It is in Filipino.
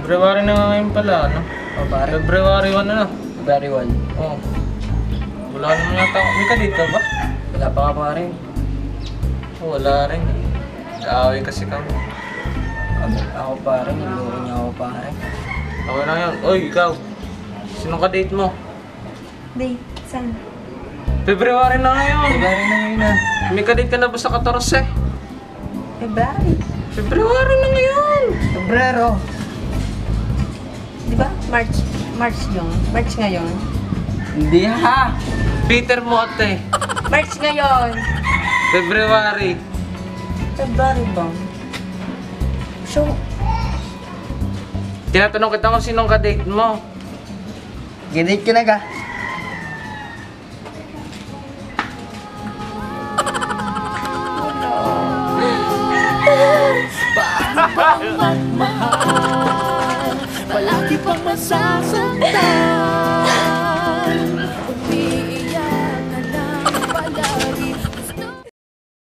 February na nga ngayon pala, ano? O pare, February 1 na. February 1. Oo. Wala naman yata ako. May kadito ba? Wala pa nga pare. Wala rin. Kaaway kasi kami. Ako pare, niloko niya ako pare. Okay lang yun. Oy, ikaw. Sinong ka-date mo? Date, saan? February na ngayon. February na ngayon na. May kadate ka na ba sa 14? February. February na ngayon. Febrero. Di ba? March yun. March ngayon. Hindi ha. Peter Mote. March ngayon. February. February ba? So, Tinatanong kita kung sinong ka-date mo. Ginate ka na ka. Palagi pang masasaktan.